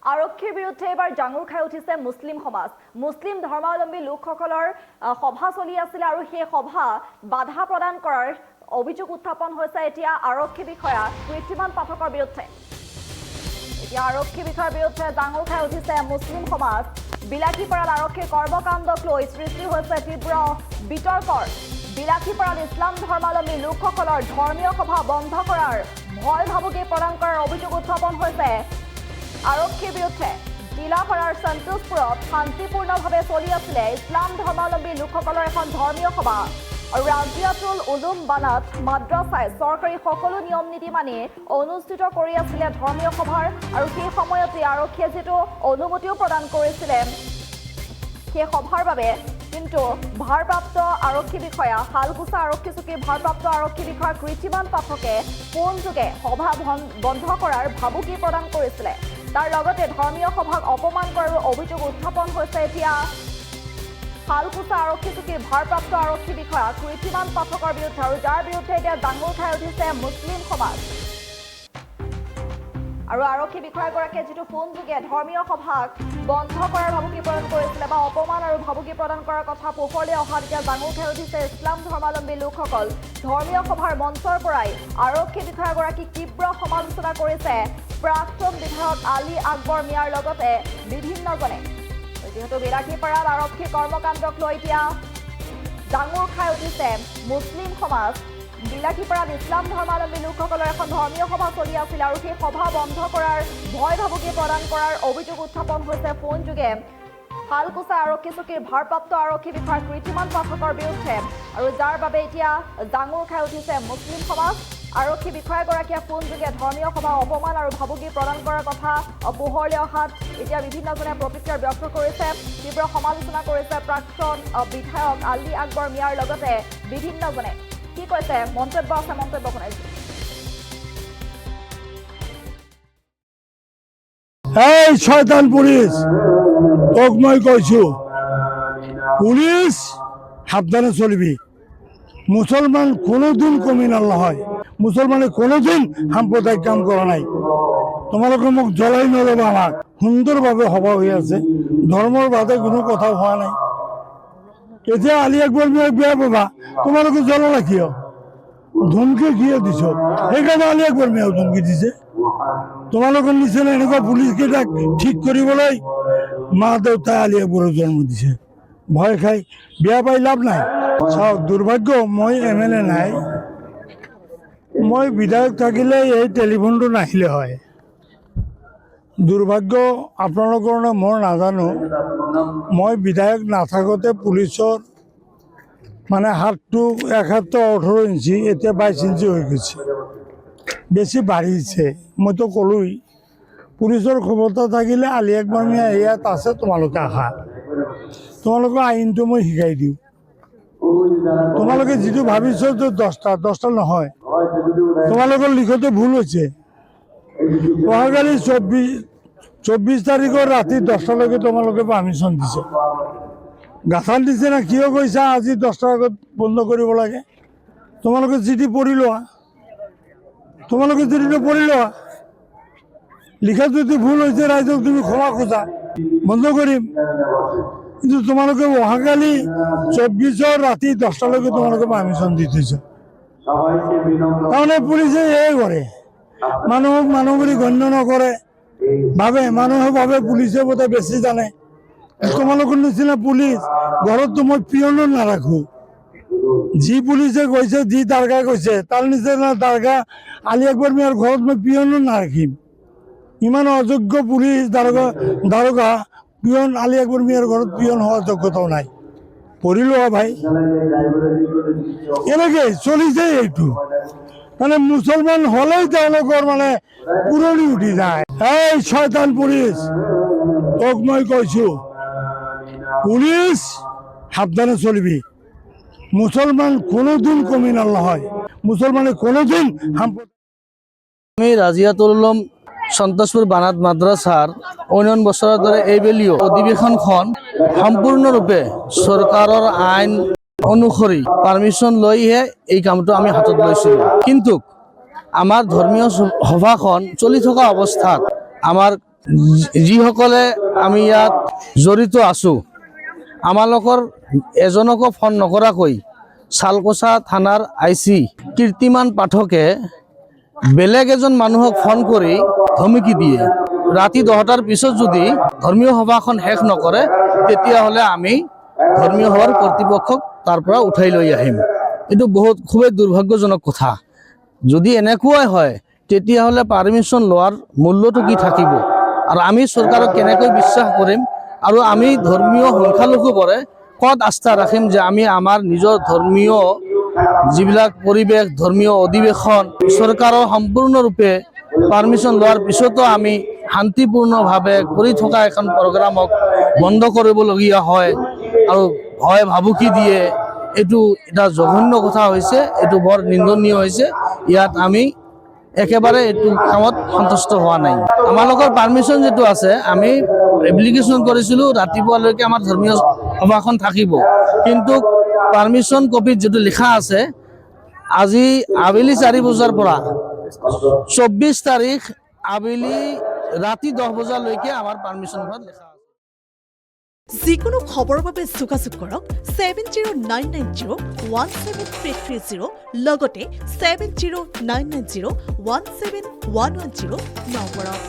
আৰক্ষীৰ বিৰুদ্ধে এবাৰ জাঙুৰ খাই উঠিছে মুছলিম সমাজ। মুছলিম ধৰ্মাৱলম্বী লোকসকলৰ সভা চলি আছিল আৰু সেই সভা বাধা প্ৰদান কৰাৰ অভিযোগ উত্থাপন হৈছে এতিয়া আৰক্ষী বিষয়া কৃত্ৰিমান পাঠকৰ বিৰুদ্ধে। এতিয়া আৰক্ষী বিষয়াৰ বিৰুদ্ধে জাঙুৰ খাই উঠিছে মুছলিম সমাজ। বিলাসীপাৰাত আৰক্ষীৰ কৰ্মকাণ্ডক লৈ সৃষ্টি হৈছে তীব্ৰ বিতৰ্কৰ। বিলাসীপাৰাত ইছলাম ধৰ্মাৱলম্বী লোকসকলৰ ধৰ্মীয় সভা বন্ধ কৰাৰ ভয় ভাবুকি প্ৰদান কৰাৰ অভিযোগ উত্থাপন হৈছে আৰক্ষীৰ বিৰুদ্ধে। জিলাপাৰাৰ সন্তোষপুৰত শান্তিপূৰ্ণভাৱে চলি আছিলে ইছলাম ধৰ্মাৱলম্বী লোকসকলৰ এখন ধৰ্মীয় সভা। আৰু ৰাজিয়াতুল উলুম বানাত মাদ্ৰাছাই চৰকাৰী সকলো নিয়ম নীতি মানি অনুষ্ঠিত কৰি আছিলে ধৰ্মীয় সভাৰ। আৰু সেই সময়তে আৰক্ষীয়ে যিটো অনুমতিও প্ৰদান কৰিছিলে সেই সভাৰ বাবে, কিন্তু ভাৰপ্ৰাপ্ত আৰক্ষী বিষয়া শালকুচা আৰক্ষী চকীৰ ভাৰপ্ৰাপ্ত আৰক্ষী বিষয়া কৃত্ৰিমান পাঠকে ফোনযোগে সভা বন্ধ কৰাৰ ভাবুকি প্ৰদান কৰিছিলে। তাৰ লগতে ধৰ্মীয় সভাক অপমান কৰাৰ অভিযোগ উত্থাপন হৈছে এতিয়া শালকুচা আৰক্ষী চকীৰ ভাৰপ্ৰাপ্ত আৰক্ষী বিষয়া কৃত্ৰিমান পাঠকৰ বিৰুদ্ধে, আৰু যাৰ বিৰুদ্ধে এতিয়া ডাঙৰ খাই উঠিছে মুছলিম সমাজ। আৰু আৰক্ষী বিষয়াগৰাকীয়ে যিটো ফোনযোগে ধৰ্মীয় সভাক বন্ধ কৰাৰ ভাবুকি প্ৰদান কৰিছিলে বা অপমান আৰু ভাবুকি প্ৰদান কৰাৰ কথা পোহৰলৈ অহাত এতিয়া ডাঙৰ খাই উঠিছে ইছলাম ধৰ্মাৱলম্বী লোকসকল। ধৰ্মীয় সভাৰ মঞ্চৰ পৰাই আৰক্ষী বিষয়াগৰাকীক তীব্ৰ সমালোচনা কৰিছে প্ৰাক্তন বিধায়ক আলী আকবৰ মিয়াৰ লগতে বিভিন্নজনে। যিহেতু বিলাসীপাৰাত আৰক্ষীৰ কৰ্মকাণ্ডক লৈ এতিয়া ডাঙৰ খাই উঠিছে মুছলিম সমাজ। বিলাসীপাৰাত ইছলাম ধৰ্মাৱলম্বী লোকসকলৰ এখন ধৰ্মীয় সভা চলি আছিল আৰু সেই সভা বন্ধ কৰাৰ ভয় ভাবুকি প্ৰদান কৰাৰ অভিযোগ উত্থাপন হৈছে ফোনযোগে শালকুচা আৰক্ষী চকীৰ ভাৰপ্ৰাপ্ত আৰক্ষী বিষয়া কৃত্ৰিমান পাঠকৰ বিৰুদ্ধে, আৰু যাৰ বাবে এতিয়া ডাঙৰ খাই উঠিছে মুছলিম সমাজ। আৰক্ষী বিষয়াগৰাকীয়ে ফোনযোগে ধৰ্মীয় সভা অপমান আৰু ভাবুকি প্ৰদান কৰাৰ কথা পোহৰলৈ অহাত এতিয়া বিভিন্নজনে প্ৰতিক্ৰিয়া ব্যক্ত কৰিছে, তীব্ৰ সমালোচনা কৰিছে প্ৰাক্তন বিধায়ক আলী আকবৰ মিয়াৰ লগতে বিভিন্নজনে। কি কৈছে মন্তব্য আছে, মন্তব্য শুনাইছো। এই শয়তান পুলিশ, তোক মই কৈছো পুলিশ সাবধানে চলিবি। মুসলমান কোনোদিন কমিনাল নহয়, মুসলমানে কোনোদিন সাম্প্রদায়িক কাম কৰা নাই। তোমালোকে মোক জ্বলাই নলবা। আমাক সুন্দৰভাৱে সভা হৈ আছে, ধৰ্মৰ বাদে কোনো কথা হোৱা নাই। এতিয়া আলী আকবৰ মিয়াক বেয়া পাবা, তোমালোকে জ্বলালা কিয়? ধমকি কিয় দিছ? সেইকাৰণে আলী আকবৰ মিয়াও ধমকি দিছে। তোমালোকৰ নিচিনা এনেকুৱা পুলিচ কেইটাক ঠিক কৰিবলৈ মা দেউতাই আলী আকবৰক জন্ম দিছে। ভয় খাই বেয়া পাই লাভ নাই। চাওক, দুৰ্ভাগ্য মই MLA নাই, মই বিধায়ক থাকিলে এই টেলিফোনটো নাহিলে হয়। দুৰ্ভাগ্য আপোনালোকৰ নে মই নাজানো, মই বিধায়ক নাথাকোঁতে পুলিচৰ মানে হাতটো 1 হাত 18 ইঞ্চি, এতিয়া 22 ইঞ্চি হৈ গৈছে, বেছি বাঢ়িছে। মইতো ক'লোই পুলিচৰ ক্ষমতা থাকিলে আলী আকবৰ মিয়া ইয়াত আছে, তোমালোকে আহা, তোমালোকৰ আইনটো মই শিকাই দিওঁ। তোমালোকে যিটো ভাবিছ যে 10টা নহয়, তোমালোকৰ লিখোতে ভুল হৈছে। অহাকালি 24 তাৰিখৰ ৰাতি 10টালৈকে তোমালোকে পাৰ্মিশ্যন দিছে। গাঁথাল দিছে না কিয় কৈছা আজি 10টাৰ আগত বন্ধ কৰিব লাগে? তোমালোকে চিঠি পঢ়ি লোৱা, তোমালোকে চিঠিটো পঢ়ি লোৱা। লিখা যদি ভুল হৈছে ৰাইজক তুমি ক্ষমা খোজা, বন্ধ কৰিম। কিন্তু তোমালোকে অহাকালি 24ৰ ৰাতি 10টালৈকে তোমালোকে পাৰ্মিশ্যন দি থৈছে। তাৰমানে পুলিচে এয়ে কৰে, মানুহক মানুহ বুলি গণ্য নকৰে, ভাবে মানুহে ভাবে পুলিচে বোধহয় বেছি জানে। তোমালোকৰ নিচিনা পুলিচ ঘৰততো মই পিয়নো নাৰাখোঁ। যি পুলিচে কৈছে, যি দাৰগাই কৈছে, তাৰ নিচিনা দাৰগা আলী আকবৰ মিয়াৰ ঘৰত মই পিয়নো নাৰাখিম। ইমান অযোগ্য পুলিচ দাৰোগা পিয়ন আলী আকবৰ মিয়াৰ ঘৰত পিয়ন হোৱাৰ যোগ্যতাও নাই। পঢ়ি লোৱা ভাই, এনেকে চলিছে এইটো। মানে মুছলমান হলেই তেওঁলোকৰ মানে পুৰণি উঠি যায়। এই শয়তান পুলিচ, তোক মই কৈছো পুলিচ সাবধানে চলিবি। মুসলমান কোনোদিন কমিনাল নহয়, মুসলমানে কোনোদিন আমি ৰাজিয়াতুল উলুম সন্তোষপুৰ বানাত মাদ্ৰাছাৰ অন্যান্য বছৰৰ দৰে এইবেলিও অধিৱেশনখন সম্পূৰ্ণৰূপে চৰকাৰৰ আইন অনুসৰি পাৰ্মিশ্যন লৈহে এই কামটো আমি হাতত লৈছিলোঁ। কিন্তু আমাৰ ধৰ্মীয় সভাখন চলি থকা অৱস্থাত আমাৰ যিসকলে আমি ইয়াত জড়িত আছোঁ আমালোকৰ এজনকো ফোন নকৰাকৈ চালকোছা থানাৰ IC কীৰ্তিমান পাঠকে বেলেগ এজন মানুহক ফোন কৰি ধমকি দিয়ে ৰাতি 10টাৰ পিছত যদি ধৰ্মীয় সভাখন শেষ নকৰে তেতিয়াহ'লে আমি ধৰ্মীয় সভাৰ কৰ্তৃপক্ষক তাৰ পৰা উঠাই লৈ আহিম। এইটো খুবেই দুৰ্ভাগ্যজনক কথা। যদি এনেকুৱাই হয় তেতিয়াহ'লে পাৰ্মিশ্যন লোৱাৰ মূল্যটো কি থাকিব আৰু আমি চৰকাৰক কেনেকৈ বিশ্বাস কৰিম আৰু আমি ধৰ্মীয় সংখ্যালঘুবোৰে ক'ত আস্থা ৰাখিম যে আমি আমাৰ নিজৰ ধৰ্মীয় যিবিলাক পৰিৱেশ ধৰ্মীয় অধিৱেশন চৰকাৰৰ সম্পূৰ্ণৰূপে পাৰ্মিশ্যন লোৱাৰ পিছতো আমি শান্তিপূৰ্ণভাৱে কৰি থকা এখন প্ৰগ্ৰামক বন্ধ কৰিবলগীয়া হয় আৰু ভয় ভাবুকি দিয়ে। এইটো এটা জঘন্য কথা হৈছে, এইটো বৰ নিন্দনীয় হৈছে। ইয়াত আমি একেবাৰে এইটো কামত সন্তুষ্ট হোৱা নাই। আমালোকৰ পাৰ্মিশ্যন যিটো আছে আমি এপ্লিকেশ্যন কৰিছিলোঁ ৰাতিপুৱালৈকে আমাৰ ধৰ্মীয় সভাখন থাকিব, কিন্তু পাৰ্মিশ্যন কপিত যিটো লিখা আছে আজি আবেলি 4 বজাৰ পৰা 24 তাৰিখ আবেলি ৰাতি 10 বজালৈকে আমাৰ পাৰ্মিশ্যনত লিখা আছে। যিকোনো খবৰৰ বাবে যোগাযোগ কৰক 7099017330 লগতে 7099017110 নম্বৰত।